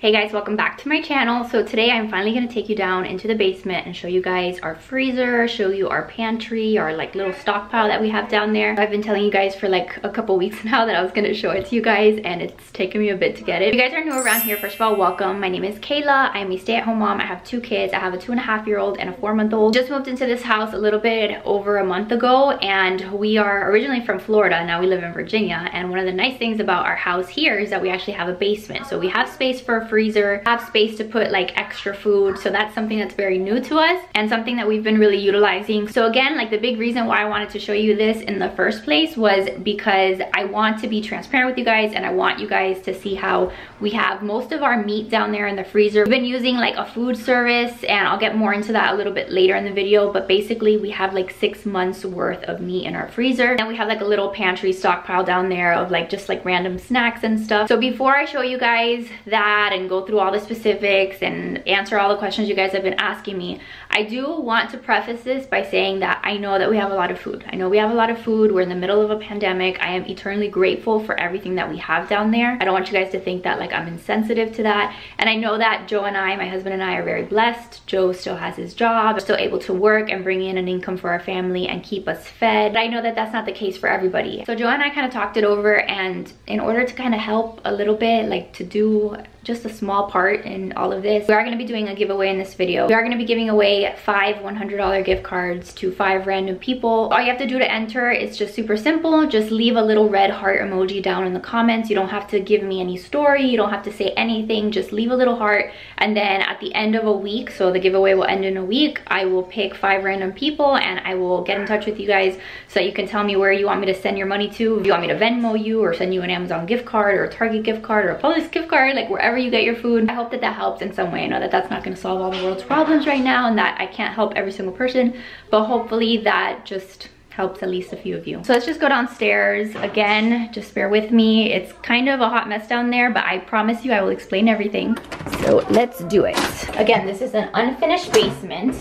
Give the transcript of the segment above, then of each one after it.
Hey guys, welcome back to my channel. So today I'm finally going to take you down into the basement and show you guys our freezer, show you our pantry, our like little stockpile that we have down there. I've been telling you guys for like a couple weeks now that I was going to show it to you guys, and it's taken me a bit to get it. If you guys are new around here, first of all, welcome. My name is Kayla. I'm a stay-at-home mom. I have two kids. I have a 2.5-year-old and a 4-month-old. Just moved into this house a little bit over a month ago, and we are originally from Florida. Now we live in Virginia, and one of the nice things about our house here is that we actually have a basement. So we have space for a freezer, have space to put like extra food. So that's something that's very new to us and something that we've been really utilizing. So again, like the big reason why I wanted to show you this in the first place was because I want to be transparent with you guys, and I want you guys to see how we have most of our meat down there in the freezer. We've been using like a food service, and I'll get more into that a little bit later in the video, but basically we have like 6 months worth of meat in our freezer, and we have like a little pantry stockpile down there of like just like random snacks and stuff. So before I show you guys that and go through all the specifics and answer all the questions you guys have been asking me, I do want to preface this by saying that I know that we have a lot of food. I know we have a lot of food. We're in the middle of a pandemic. I am eternally grateful for everything that we have down there. I don't want you guys to think that like I'm insensitive to that. And I know that Joe and I, my husband and I, are very blessed. Joe still has his job, still able to work and bring in an income for our family and keep us fed. But I know that that's not the case for everybody. So Joe and I kind of talked it over, and in order to kind of help a little bit, like to do just a small part in all of this, we are going to be doing a giveaway in this video. We are going to be giving away 5 $100 gift cards to 5 random people. All you have to do to enter is just super simple. Just leave a little red heart emoji down in the comments. You don't have to give me any story. You don't have to say anything. Just leave a little heart, and then at the end of a week, so the giveaway will end in a week, I will pick 5 random people and I will get in touch with you guys so that you can tell me where you want me to send your money to. If you want me to Venmo you or send you an Amazon gift card or a Target gift card or a Publix gift card, like wherever you get your food. I hope that that helps in some way. I know that that's not going to solve all the world's problems right now, and that I can't help every single person, but hopefully that just helps at least a few of you. So let's just go downstairs. Again, just bear with me. It's kind of a hot mess down there, but I promise you I will explain everything. So let's do it. Again, this is an unfinished basement,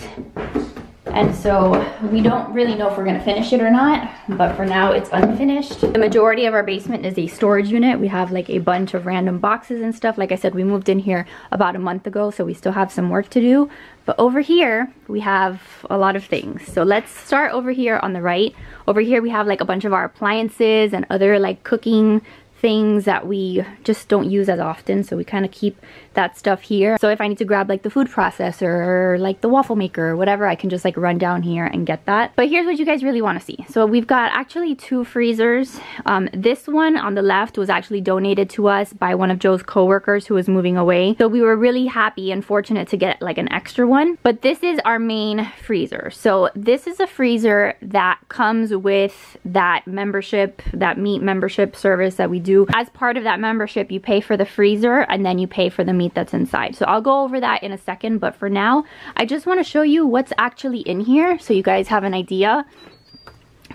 and so we don't really know if we're gonna finish it or not, but for now it's unfinished. The majority of our basement is a storage unit. We have like a bunch of random boxes and stuff. Like I said, we moved in here about a month ago, so we still have some work to do. But over here, we have a lot of things. So let's start over here on the right. Over here, we have like a bunch of our appliances and other like cooking things that we just don't use as often, so we kind of keep that stuff here. So if I need to grab like the food processor or like the waffle maker or whatever, I can just like run down here and get that. But here's what you guys really want to see. So we've got actually 2 freezers. This one on the left was actually donated to us by one of Joe's coworkers who was moving away, so we were really happy and fortunate to get like an extra one. But this is our main freezer. So this is a freezer that comes with that membership, that meat membership service that we do. As part of that membership, you pay for the freezer and then you pay for the meat that's inside. So I'll go over that in a second, but for now I just want to show you what's actually in here so you guys have an idea.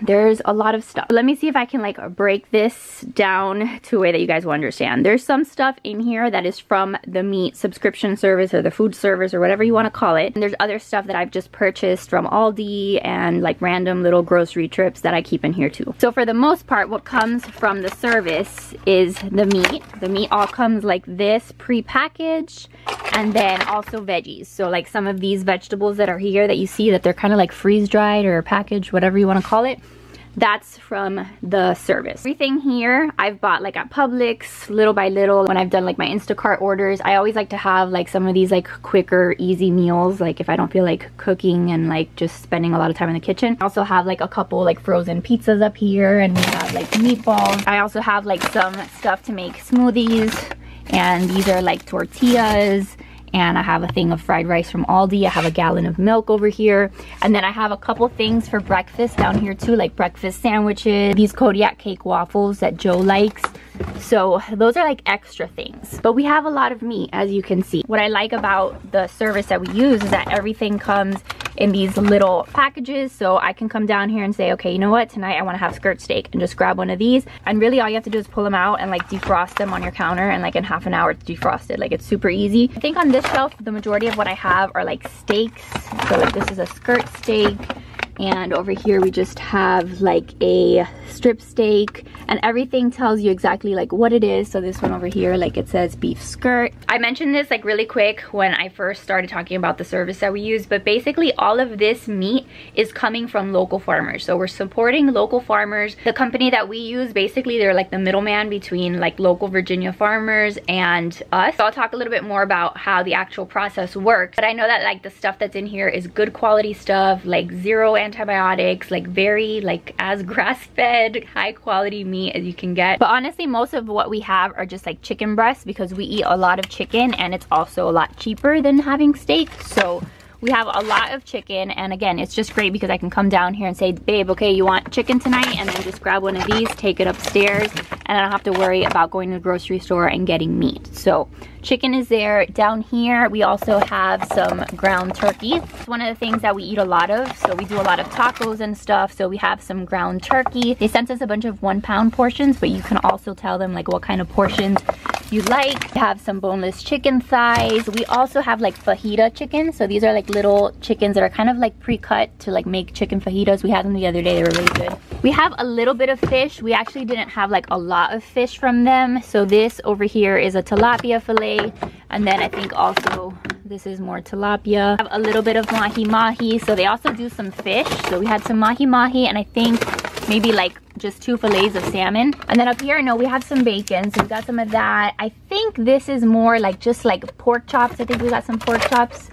There's a lot of stuff. Let me see if I can like break this down to a way that you guys will understand. There's some stuff in here that is from the meat subscription service or the food service or whatever you want to call it. And there's other stuff that I've just purchased from Aldi and like random little grocery trips that I keep in here too. So for the most part, what comes from the service is the meat. The meat all comes like this pre-packaged, and then also veggies. So like some of these vegetables that are here that you see that they're kind of like freeze-dried or packaged, whatever you want to call it, that's from the service. Everything here I've bought like at Publix little by little. When I've done like my Instacart orders, I always like to have like some of these like quicker easy meals, like if I don't feel like cooking and like just spending a lot of time in the kitchen. I also have like a couple like frozen pizzas up here, and we have like meatballs. I also have like some stuff to make smoothies, and these are like tortillas. And I have a thing of fried rice from Aldi. I have a gallon of milk over here. And then I have a couple things for breakfast down here too, like breakfast sandwiches, these Kodiak cake waffles that Joe likes. So those are like extra things. But we have a lot of meat, as you can see. What I like about the service that we use is that everything comes in these little packages, so I can come down here and say, okay, you know what, tonight I want to have skirt steak, and just grab one of these, and really all you have to do is pull them out and like defrost them on your counter, and like in half an hour it's defrosted. Like it's super easy. I think on this shelf the majority of what I have are like steaks. So like this is a skirt steak. And over here we just have like a strip steak, and everything tells you exactly like what it is. So this one over here, like it says beef skirt. I mentioned this like really quick when I first started talking about the service that we use, but basically all of this meat is coming from local farmers. So we're supporting local farmers. The company that we use, basically they're like the middleman between like local Virginia farmers and us. So I'll talk a little bit more about how the actual process works, but I know that like the stuff that's in here is good quality stuff, like zero antibiotics, like very like as grass-fed high quality meat as you can get. But honestly, most of what we have are just like chicken breasts because we eat a lot of chicken, and it's also a lot cheaper than having steak. So we have a lot of chicken, and again, it's just great because I can come down here and say, babe, okay, you want chicken tonight? And then just grab one of these, take it upstairs, and I don't have to worry about going to the grocery store and getting meat. So chicken is there. Down here, we also have some ground turkey. It's one of the things that we eat a lot of. So we do a lot of tacos and stuff. So we have some ground turkey. They sent us a bunch of 1-pound portions, but you can also tell them like what kind of portions you like. We have some boneless chicken thighs. We also have like fajita chicken. So these are like little chickens that are kind of like pre-cut to like make chicken fajitas. We had them the other day. They were really good. We have a little bit of fish. We actually didn't have like a lot of fish from them. So this over here is a tilapia fillet. And then I think also this is more tilapia. I have a little bit of mahi-mahi. So they also do some fish. So we had some mahi-mahi, and I think maybe like just 2 fillets of salmon. And then up here, no, we have some bacon. So we got some of that. I think this is more like just like pork chops. I think we got some pork chops.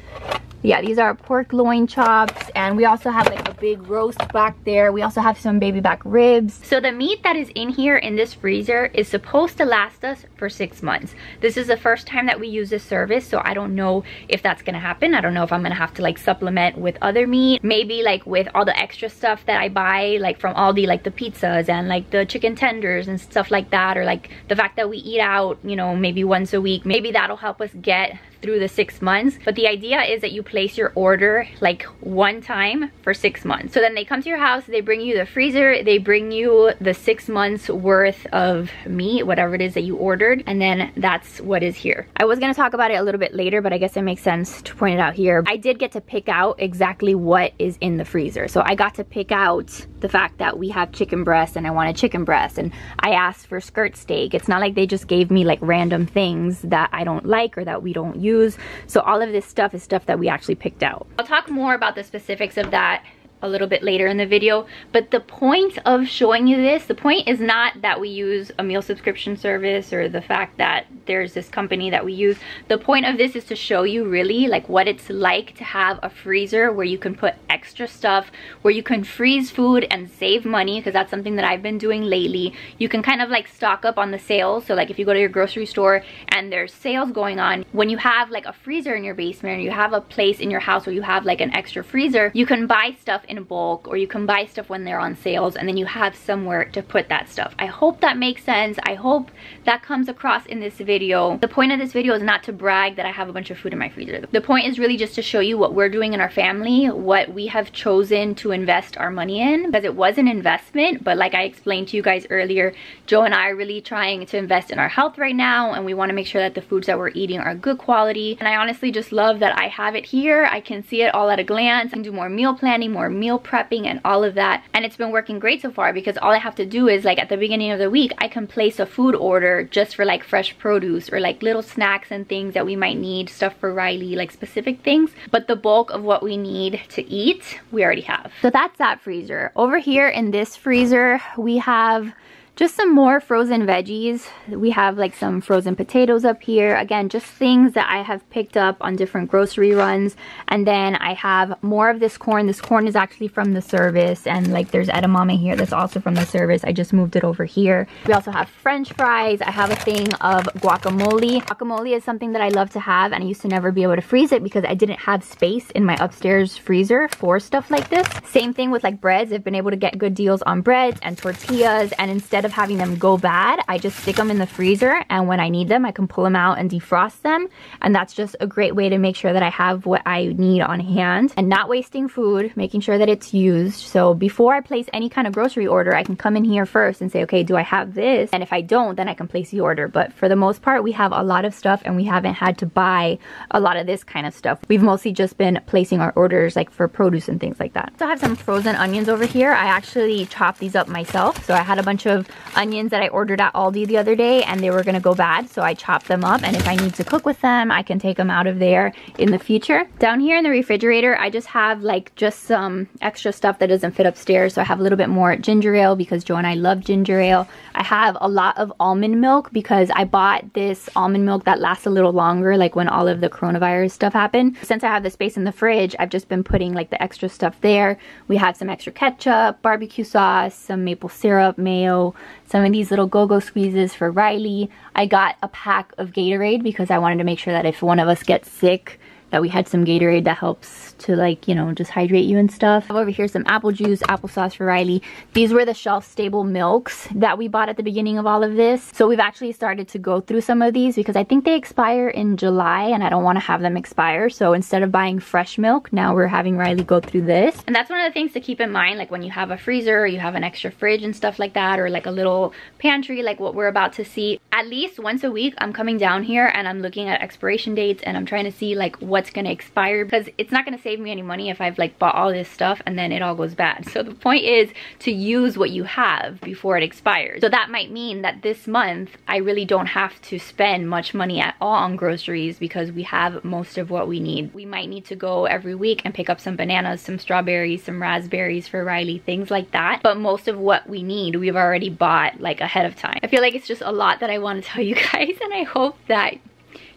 Yeah, these are pork loin chops, and we also have like a big roast back there. We also have some baby back ribs. So the meat that is in here in this freezer is supposed to last us for 6 months. This is the first time that we use this service, so I don't know if that's gonna happen. I don't know if I'm gonna have to like supplement with other meat, maybe like with all the extra stuff that I buy like from Aldi, like the pizzas and like the chicken tenders and stuff like that, or like the fact that we eat out, you know, maybe once a week. Maybe that'll help us get through the 6 months. But the idea is that you place your order like one time for 6 months. So then they come to your house, they bring you the freezer, they bring you the 6 months worth of meat, whatever it is that you ordered, and then that's what is here. I was gonna talk about it a little bit later, but I guess it makes sense to point it out here. I did get to pick out exactly what is in the freezer. So I got to pick out the fact that we have chicken breast, and I wanted chicken breast, and I asked for skirt steak. It's not like they just gave me like random things that I don't like or that we don't use. So all of this stuff is stuff that we actually picked out. I'll talk more about the specifics of that a little bit later in the video, but the point of showing you this, the point is not that we use a meal subscription service or the fact that there's this company that we use. The point of this is to show you really like what it's like to have a freezer where you can put extra stuff, where you can freeze food and save money, because that's something that I've been doing lately. You can kind of like stock up on the sales. So like if you go to your grocery store and there's sales going on, when you have like a freezer in your basement, or you have a place in your house where you have like an extra freezer, you can buy stuff in bulk, or you can buy stuff when they're on sales, and then you have somewhere to put that stuff. I hope that makes sense. I hope that comes across in this video. The point of this video is not to brag that I have a bunch of food in my freezer. The point is really just to show you what we're doing in our family, what we have chosen to invest our money in, because it was an investment, but like I explained to you guys earlier, Joe and I are really trying to invest in our health right now, and we want to make sure that the foods that we're eating are good quality. And I honestly just love that I have it here. I can see it all at a glance. I can do more meal planning, more meal prepping, and all of that, and it's been working great so far, because all I have to do is like at the beginning of the week I can place a food order just for like fresh produce or like little snacks and things that we might need, stuff for Riley, like specific things, but the bulk of what we need to eat we already have. So that's that freezer. Over here in this freezer we have just some more frozen veggies. We have like some frozen potatoes up here. Again, just things that I have picked up on different grocery runs. And then I have more of this corn. This corn is actually from the service, and like there's edamame here that's also from the service. I just moved it over here. We also have French fries. I have a thing of guacamole. Guacamole is something that I love to have, and I used to never be able to freeze it because I didn't have space in my upstairs freezer for stuff like this. Same thing with like breads. I've been able to get good deals on breads and tortillas, and instead instead of having them go bad, I just stick them in the freezer, and when I need them, I can pull them out and defrost them. And that's just a great way to make sure that I have what I need on hand and not wasting food, making sure that it's used. So before I place any kind of grocery order, I can come in here first and say, okay, do I have this? And if I don't, then I can place the order. But for the most part, we have a lot of stuff and we haven't had to buy a lot of this kind of stuff. We've mostly just been placing our orders like for produce and things like that. So I have some frozen onions over here. I actually chopped these up myself. So I had a bunch of onions that I ordered at Aldi the other day and they were gonna go bad. So I chopped them up, and if I need to cook with them, I can take them out of there in the future. Down here in the refrigerator, I just have like just some extra stuff that doesn't fit upstairs. So I have a little bit more ginger ale because Joe and I love ginger ale. I have a lot of almond milk because I bought this almond milk that lasts a little longer, like when all of the coronavirus stuff happened. Since I have the space in the fridge, I've just been putting like the extra stuff there. We have some extra ketchup, barbecue sauce, some maple syrup, mayo, some of these little go-go squeezes for Riley. I got a pack of Gatorade because I wanted to make sure that if one of us gets sick, that we had some Gatorade that helps to, like, you know, just hydrate you and stuff. Over here, some apple juice, applesauce for Riley. These were the shelf-stable milks that we bought at the beginning of all of this. So we've actually started to go through some of these because I think they expire in July and I don't want to have them expire. So instead of buying fresh milk, now we're having Riley go through this. And that's one of the things to keep in mind, like when you have a freezer or you have an extra fridge and stuff like that, or like a little pantry like what we're about to see. At least once a week, I'm coming down here and I'm looking at expiration dates and I'm trying to see like what's gonna expire, because it's not gonna save me any money if I've like bought all this stuff and then it all goes bad. So the point is to use what you have before it expires. So that might mean that this month I really don't have to spend much money at all on groceries because we have most of what we need. We might need to go every week and pick up some bananas, some strawberries, some raspberries for Riley, things like that. But most of what we need, we've already bought like ahead of time. I feel like it's just a lot that I want to tell you guys, and I hope that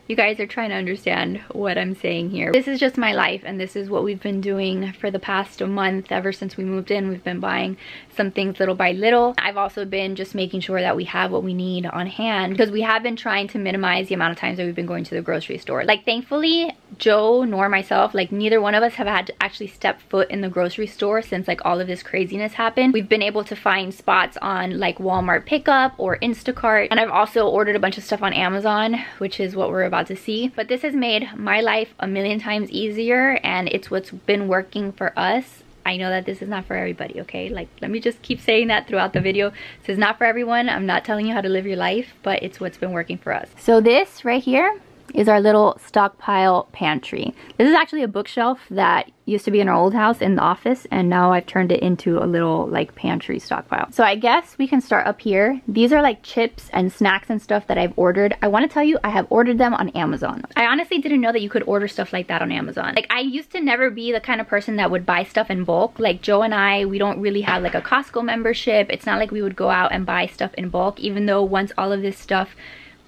you guys are trying to understand what I'm saying here. This is just my life, and this is what we've been doing for the past month. Ever since we moved in, we've been buying some things little by little. I've also been just making sure that we have what we need on hand because we have been trying to minimize the amount of times that we've been going to the grocery store. Like, thankfully, Joe nor myself, like neither one of us have had to actually step foot in the grocery store since like all of this craziness happened. We've been able to find spots on like Walmart pickup or Instacart, and I've also ordered a bunch of stuff on Amazon, which is what we're about to see. But this has made my life a million times easier, and it's what's been working for us. I know that this is not for everybody, okay? Like, let me just keep saying that throughout the video. This is not for everyone. I'm not telling you how to live your life, but it's what's been working for us. So this right here is our little stockpile pantry. This is actually a bookshelf that used to be in our old house in the office, and now I've turned it into a little like pantry stockpile. So I guess we can start up here. These are like chips and snacks and stuff that I've ordered. I want to tell you, I have ordered them on Amazon. I honestly didn't know that you could order stuff like that on Amazon. Like, I used to never be the kind of person that would buy stuff in bulk. Like, Joe and I, we don't really have like a Costco membership. It's not like we would go out and buy stuff in bulk, even though once all of this stuff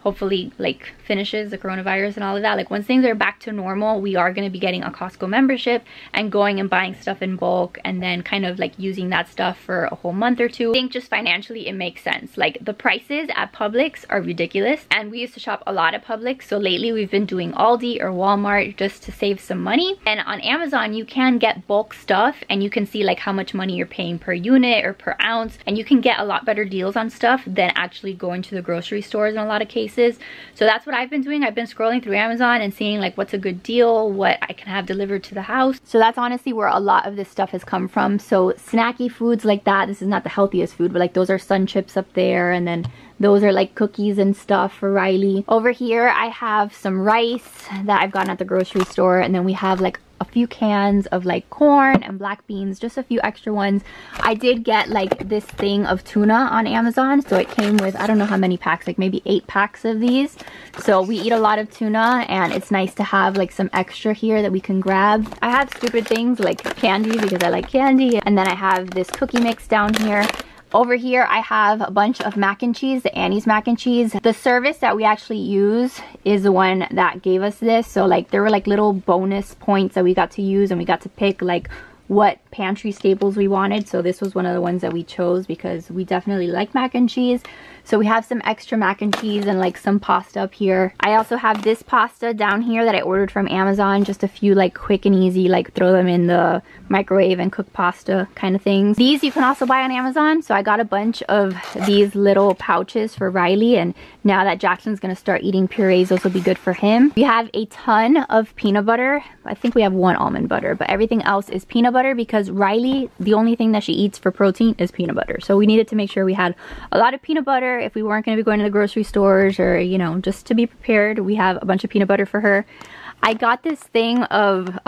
hopefully like finishes, the coronavirus and all of that, like once things are back to normal, we are going to be getting a Costco membership and going and buying stuff in bulk and then kind of like using that stuff for a whole month or two. I think just financially it makes sense. Like, the prices at Publix are ridiculous, and we used to shop a lot at Publix, so lately we've been doing Aldi or Walmart just to save some money. And on Amazon you can get bulk stuff and you can see like how much money you're paying per unit or per ounce, and you can get a lot better deals on stuff than actually going to the grocery stores in a lot of cases. So that's what I've been doing. I've been scrolling through Amazon and seeing like what's a good deal, what I can have delivered to the house. So that's honestly where a lot of this stuff has come from. So snacky foods like that, this is not the healthiest food, but like those are Sun Chips up there, and then those are like cookies and stuff for Riley. Over here I have some rice that I've gotten at the grocery store, and then we have like a few cans of like corn and black beans, just a few extra ones. I did get like this thing of tuna on Amazon, so it came with, I don't know how many packs, like maybe 8 packs of these. So we eat a lot of tuna, and it's nice to have like some extra here that we can grab. I have stupid things like candy because I like candy, and then I have this cookie mix down here. Over here I have a bunch of mac and cheese, the Annie's mac and cheese. The service that we actually use is the one that gave us this, so like there were like little bonus points that we got to use, and we got to pick like what pantry staples we wanted. So this was one of the ones that we chose because we definitely like mac and cheese. So we have some extra mac and cheese and like some pasta up here. I also have this pasta down here that I ordered from Amazon. Just a few like quick and easy, like throw them in the microwave and cook pasta kind of things. These you can also buy on Amazon. So I got a bunch of these little pouches for Riley, and now that Jackson's gonna start eating purees, those will be good for him. We have a ton of peanut butter. I think we have one almond butter, but everything else is peanut butter because Riley, the only thing that she eats for protein is peanut butter. So we needed to make sure we had a lot of peanut butter if we weren't going to be going to the grocery stores, or you know, just to be prepared. We have a bunch of peanut butter for her. I got this thing of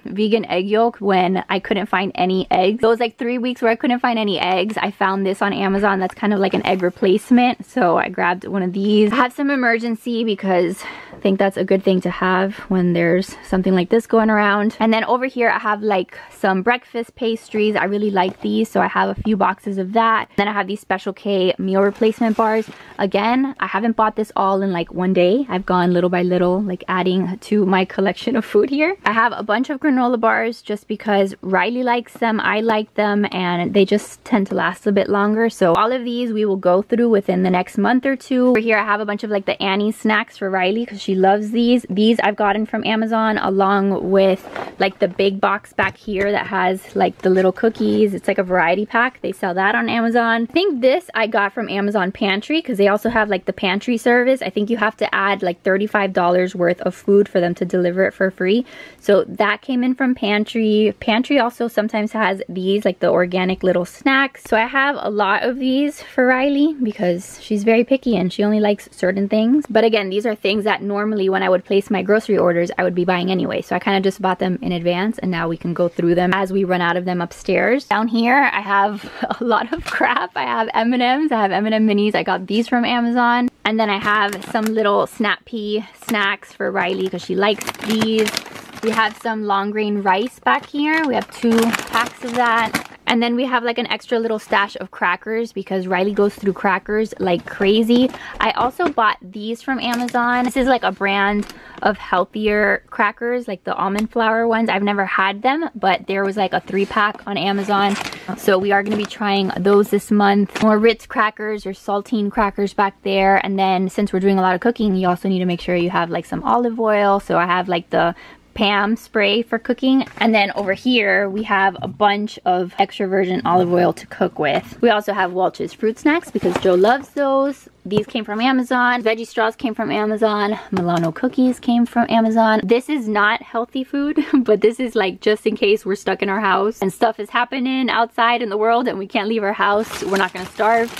vegan egg yolk when I couldn't find any eggs. Those like 3 weeks where I couldn't find any eggs, I found this on Amazon. That's kind of like an egg replacement. So I grabbed one of these. I have some emergency because I think that's a good thing to have when there's something like this going around. And then over here I have like some breakfast pastries. I really like these, so I have a few boxes of that. Then I have these Special K meal replacement bars. Again, I haven't bought this all in like one day. I've gone little by little, like adding to my collection of food here. I have a bunch of granola bars just because Riley likes them, I like them, and they just tend to last a bit longer. So all of these we will go through within the next month or two. Over here I have a bunch of like the Annie snacks for Riley because she loves these. These I've gotten from Amazon along with like the big box back here that has like the little cookies. It's like a variety pack. They sell that on Amazon. I think this I got from Amazon Pantry because they also have like the pantry service. I think you have to add like $35 worth of food for them to deliver it for free. So that came in from Pantry. Pantry also sometimes has these like the organic little snacks. So I have a lot of these for Riley because she's very picky and she only likes certain things. But again, these are things that normally when I would place my grocery orders, I would be buying anyway. So I kind of just bought them in advance, and now we can go through them as we run out of them upstairs. Down here, I have a lot of crap. I have M&Ms. I have M&M minis. I got these from Amazon. And then I have some little Snap Pea snacks for Riley because she likes these. We have some long grain rice back here. We have 2 packs of that. And then we have like an extra little stash of crackers because Riley goes through crackers like crazy. I also bought these from Amazon. This is like a brand of healthier crackers, like the almond flour ones. I've never had them, but there was like a 3-pack on Amazon. So we are going to be trying those this month. More Ritz crackers or saltine crackers back there. And then since we're doing a lot of cooking, you also need to make sure you have like some olive oil. So I have like the Pam spray for cooking. And then over here we have a bunch of extra virgin olive oil to cook with. We also have Welch's fruit snacks because Joe loves those. These came from Amazon. Veggie straws came from Amazon. Milano cookies came from Amazon. This is not healthy food, but this is like just in case we're stuck in our house and stuff is happening outside in the world and we can't leave our house. We're not gonna starve.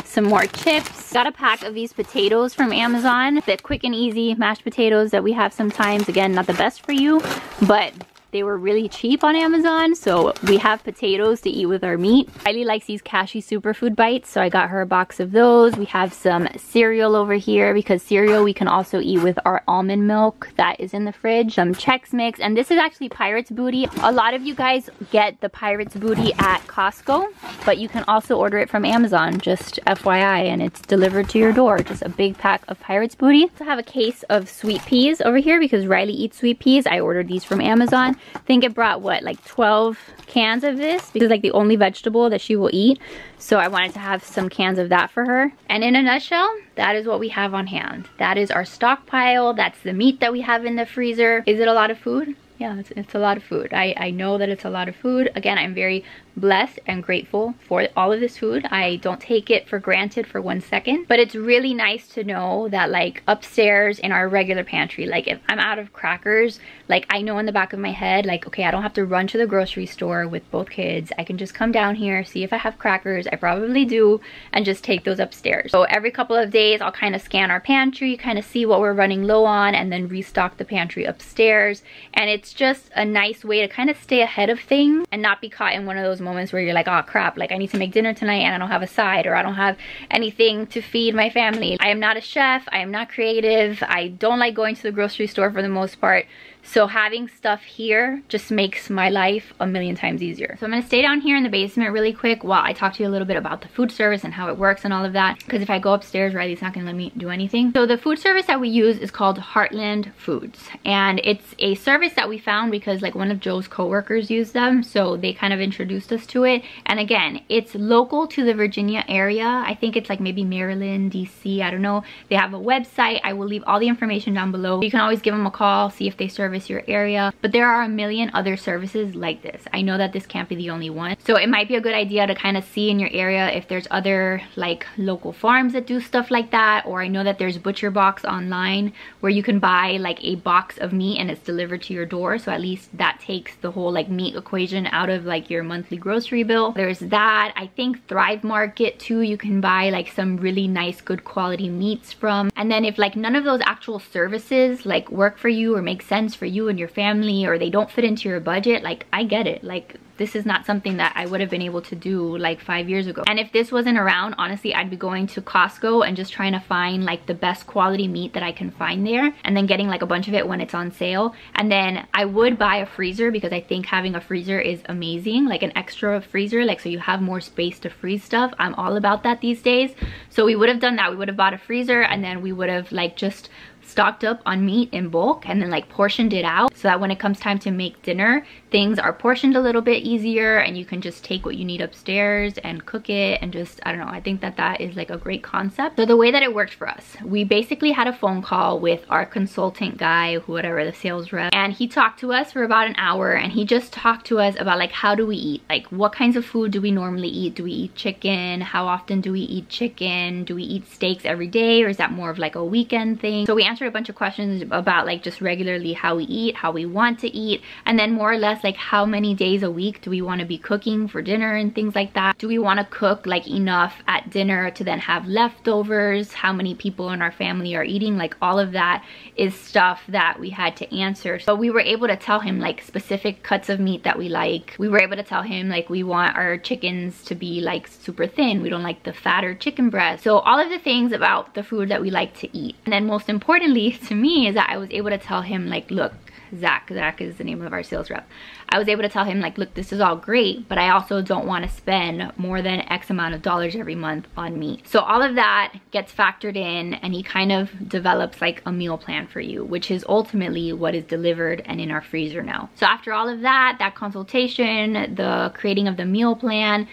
Some more chips. Got a pack of these potatoes from Amazon. The quick and easy mashed potatoes that we have sometimes. Again, not the best for you, but they were really cheap on Amazon, so we have potatoes to eat with our meat. Riley likes these cashew superfood bites, so I got her a box of those. We have some cereal over here because cereal we can also eat with our almond milk that is in the fridge. Some Chex Mix, and this is actually Pirate's Booty. A lot of you guys get the Pirate's Booty at Costco, but you can also order it from Amazon, just FYI, and it's delivered to your door. Just a big pack of Pirate's Booty. I also have a case of sweet peas over here because Riley eats sweet peas. I ordered these from Amazon. I think it brought what, like 12 cans of this because it's like the only vegetable that she will eat. So I wanted to have some cans of that for her. And in a nutshell, that is what we have on hand. That is our stockpile. That's the meat that we have in the freezer. Is it a lot of food? Yeah, it's a lot of food. I know that it's a lot of food. Again, I'm very blessed and grateful for all of this food. I don't take it for granted for 1 second, but it's really nice to know that like upstairs in our regular pantry, like if I'm out of crackers, like I know in the back of my head, like, okay, I don't have to run to the grocery store with both kids. I can just come down here, see if I have crackers. I probably do, and just take those upstairs. So every couple of days, I'll kind of scan our pantry, kind of see what we're running low on, and then restock the pantry upstairs. And it's just a nice way to kind of stay ahead of things and not be caught in one of those moments where you're like, oh crap, like I need to make dinner tonight and I don't have a side, or I don't have anything to feed my family. I am not a chef, I am not creative, I don't like going to the grocery store for the most part. So having stuff here just makes my life a million times easier. So I'm gonna stay down here in the basement really quick while I talk to you a little bit about the food service and how it works and all of that. Because if I go upstairs, Riley's not gonna let me do anything. So the food service that we use is called Heartland Foods. And it's a service that we found because like one of Joe's coworkers used them. So they kind of introduced us to it. And again, it's local to the Virginia area. I think it's like maybe Maryland, DC, I don't know. They have a website. I will leave all the information down below. You can always give them a call, see if they service your area, but there are a million other services like this. I know that this can't be the only one, so it might be a good idea to kind of see in your area if there's other like local farms that do stuff like that. Or I know that there's Butcher Box online where you can buy like a box of meat and it's delivered to your door, so at least that takes the whole like meat equation out of like your monthly grocery bill. There's that. I think Thrive Market too, you can buy like some really nice good quality meats from. And then if like none of those actual services like work for you or make sense for you and your family, or they don't fit into your budget, like I get it. Like this is not something that I would have been able to do like 5 years ago. And if this wasn't around, honestly, I'd be going to Costco and just trying to find like the best quality meat that I can find there, and then getting like a bunch of it when it's on sale. And then I would buy a freezer because I think having a freezer is amazing, like an extra freezer, like so you have more space to freeze stuff. I'm all about that these days. So we would have done that. We would have bought a freezer, and then we would have like just stocked up on meat in bulk and then like portioned it out so that when it comes time to make dinner, things are portioned a little bit easier and you can just take what you need upstairs and cook it. And just, I don't know, I think that that is like a great concept. So the way that it worked for us, we basically had a phone call with our consultant guy, whatever, the sales rep, and he talked to us for about an hour, and he just talked to us about like how do we eat, like what kinds of food do we normally eat. Do we eat chicken? How often do we eat chicken? Do we eat steaks every day, or is that more of like a weekend thing? So we answered a bunch of questions about like just regularly how we eat, how we want to eat, and then more or less like how many days a week do we want to be cooking for dinner and things like that. Do we want to cook like enough at dinner to then have leftovers? How many people in our family are eating? Like all of that is stuff that we had to answer. So we were able to tell him like specific cuts of meat that we like. We were able to tell him like we want our chickens to be like super thin. We don't like the fatter chicken breast. So all of the things about the food that we like to eat. And then most importantly to me is that I was able to tell him like, look, Zach is the name of our sales rep. I was able to tell him like, look, this is all great, but I also don't want to spend more than X amount of dollars every month on meat. So all of that gets factored in, and he kind of develops like a meal plan for you, which is ultimately what is delivered and in our freezer now. So after all of that consultation, the creating of the meal plan,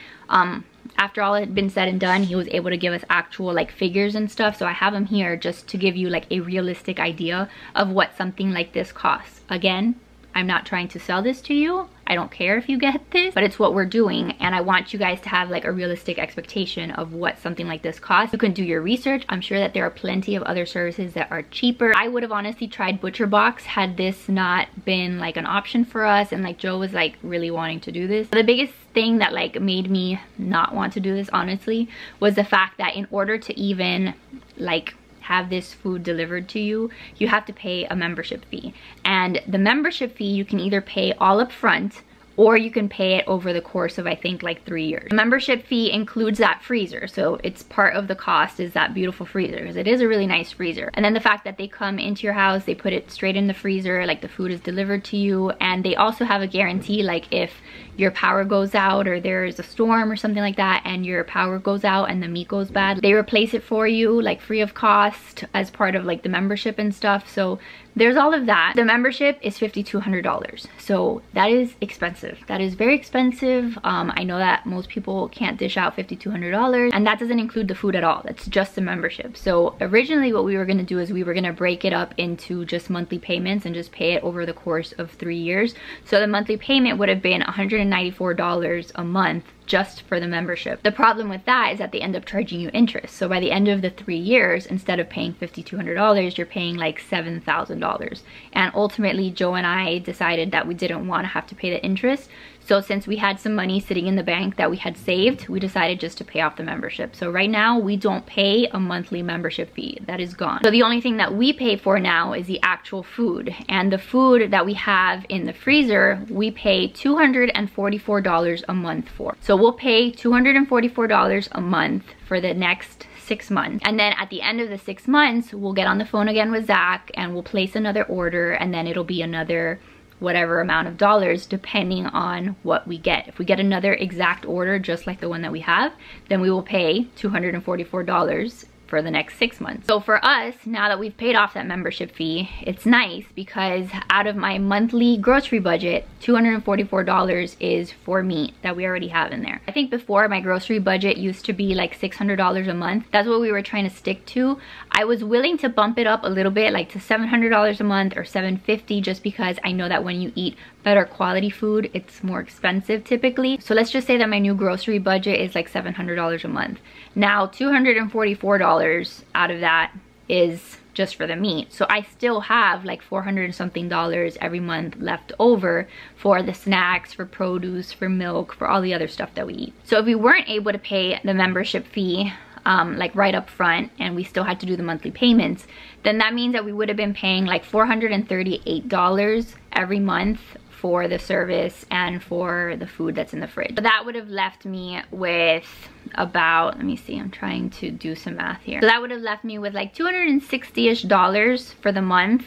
after all had been said and done, he was able to give us actual like figures and stuff. So I have him here just to give you like a realistic idea of what something like this costs. Again, I'm not trying to sell this to you. I don't care if you get this, but it's what we're doing, and I want you guys to have like a realistic expectation of what something like this costs. You can do your research. I'm sure that there are plenty of other services that are cheaper. I would have honestly tried Butcher Box had this not been like an option for us, and like Joe was like really wanting to do this. The biggest thing that like made me not want to do this honestly was the fact that in order to even like have this food delivered to you, you have to pay a membership fee. And the membership fee you can either pay all up front, or you can pay it over the course of I think like 3 years. The membership fee includes that freezer, so it's part of the cost is that beautiful freezer, because it is a really nice freezer. And then the fact that they come into your house, they put it straight in the freezer, like the food is delivered to you, and they also have a guarantee, like if your power goes out or there's a storm or something like that and your power goes out and the meat goes bad, they replace it for you like free of cost as part of like the membership and stuff. So there's all of that. The membership is $5,200, so that is expensive. That is very expensive. I know that most people can't dish out $5,200, and that doesn't include the food at all. That's just the membership. So originally what we were gonna do is we were gonna break it up into just monthly payments and just pay it over the course of 3 years. So the monthly payment would have been $194 a month just for the membership. The problem with that is that they end up charging you interest. So by the end of the 3 years, instead of paying $5,200, you're paying like $7,000. And ultimately, Joe and I decided that we didn't want to have to pay the interest. So since we had some money sitting in the bank that we had saved, we decided just to pay off the membership. So right now we don't pay a monthly membership fee. That is gone. So the only thing that we pay for now is the actual food. And the food that we have in the freezer, we pay $244 a month for. So we'll pay $244 a month for the next 6 months. And then at the end of the 6 months, we'll get on the phone again with Zach and we'll place another order, and then it'll be another whatever amount of dollars depending on what we get. If we get another exact order just like the one that we have, then we will pay $244 for the next 6 months. So for us, now that we've paid off that membership fee, it's nice because out of my monthly grocery budget, $244 is for meat that we already have in there. I think before, my grocery budget used to be like $600 a month. That's what we were trying to stick to. I was willing to bump it up a little bit, like to $700 a month or $750, just because I know that when you eat better quality food, it's more expensive typically. So let's just say that my new grocery budget is like $700 a month. Now $244 out of that is just for the meat. So I still have like $400 and something every month left over for the snacks, for produce, for milk, for all the other stuff that we eat. So if we weren't able to pay the membership fee like right up front, and we still had to do the monthly payments, then that means that we would have been paying like $438 every month for the service and for the food that's in the fridge. So that would have left me with about, let me see, I'm trying to do some math here. So that would have left me with like $260-ish for the month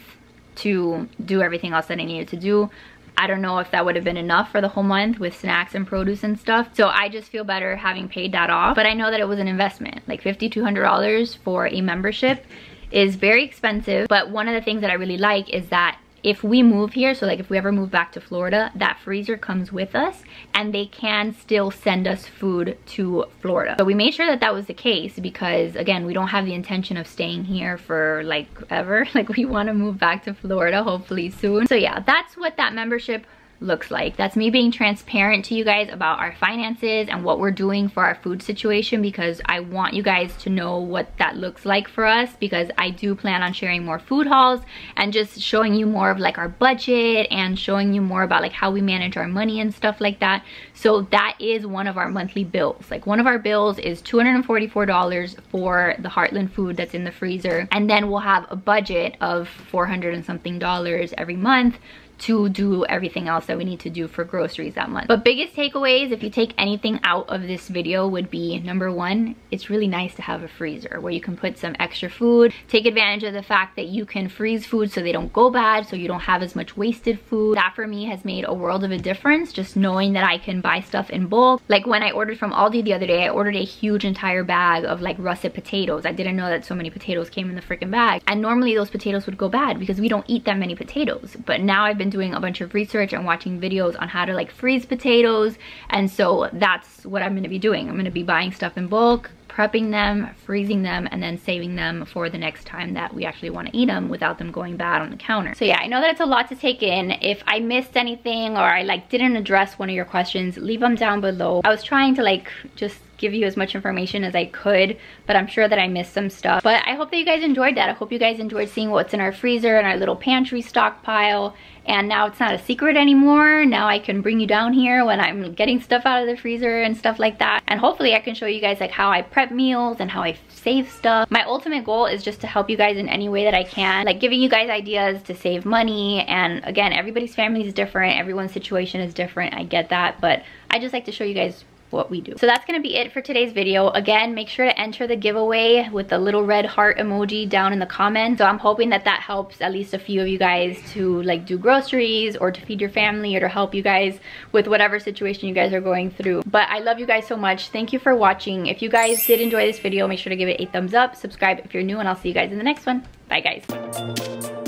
to do everything else that I needed to do. I don't know if that would have been enough for the whole month with snacks and produce and stuff. So I just feel better having paid that off. But I know that it was an investment. Like $5,200 for a membership is very expensive. But one of the things that I really like is that if we move here, so like if we ever move back to Florida, that freezer comes with us and they can still send us food to Florida. So we made sure that that was the case because, again, we don't have the intention of staying here for like ever. Like we want to move back to Florida hopefully soon. So yeah, that's what that membership looks like. That's me being transparent to you guys about our finances and what we're doing for our food situation, because I want you guys to know what that looks like for us, because I do plan on sharing more food hauls and just showing you more of like our budget and showing you more about like how we manage our money and stuff like that. So that is one of our monthly bills. Like one of our bills is $244 for the Heartland food that's in the freezer, and then we'll have a budget of $400 and something every month to do everything else that we need to do for groceries that month. But biggest takeaways, if you take anything out of this video, would be number one, it's really nice to have a freezer where you can put some extra food. Take advantage of the fact that you can freeze food so they don't go bad, so you don't have as much wasted food. That for me has made a world of a difference, just knowing that I can buy stuff in bulk. Like when I ordered from Aldi the other day, I ordered a huge entire bag of like russet potatoes. I didn't know that so many potatoes came in the freaking bag, and normally those potatoes would go bad because we don't eat that many potatoes. But now I've been doing a bunch of research and watching videos on how to like freeze potatoes, and so that's what I'm going to be doing. I'm going to be buying stuff in bulk, prepping them, freezing them, and then saving them for the next time that we actually want to eat them without them going bad on the counter. So yeah, I know that it's a lot to take in. If I missed anything or I like didn't address one of your questions, leave them down below. I was trying to like just give you as much information as I could, but I'm sure that I missed some stuff. But I hope that you guys enjoyed that. I hope you guys enjoyed seeing what's in our freezer and our little pantry stockpile. And now it's not a secret anymore. Now I can bring you down here when I'm getting stuff out of the freezer and stuff like that. And hopefully I can show you guys like how I prep meals and how I save stuff. My ultimate goal is just to help you guys in any way that I can, like giving you guys ideas to save money. And again, everybody's family is different, everyone's situation is different, I get that, but I just like to show you guys what we do. So that's gonna be it for today's video. Again, make sure to enter the giveaway with the little red heart emoji down in the comments. So I'm hoping that that helps at least a few of you guys to like do groceries or to feed your family or to help you guys with whatever situation you guys are going through. But I love you guys so much. Thank you for watching. If you guys did enjoy this video, make sure to give it a thumbs up, subscribe if you're new, and I'll see you guys in the next one. Bye guys.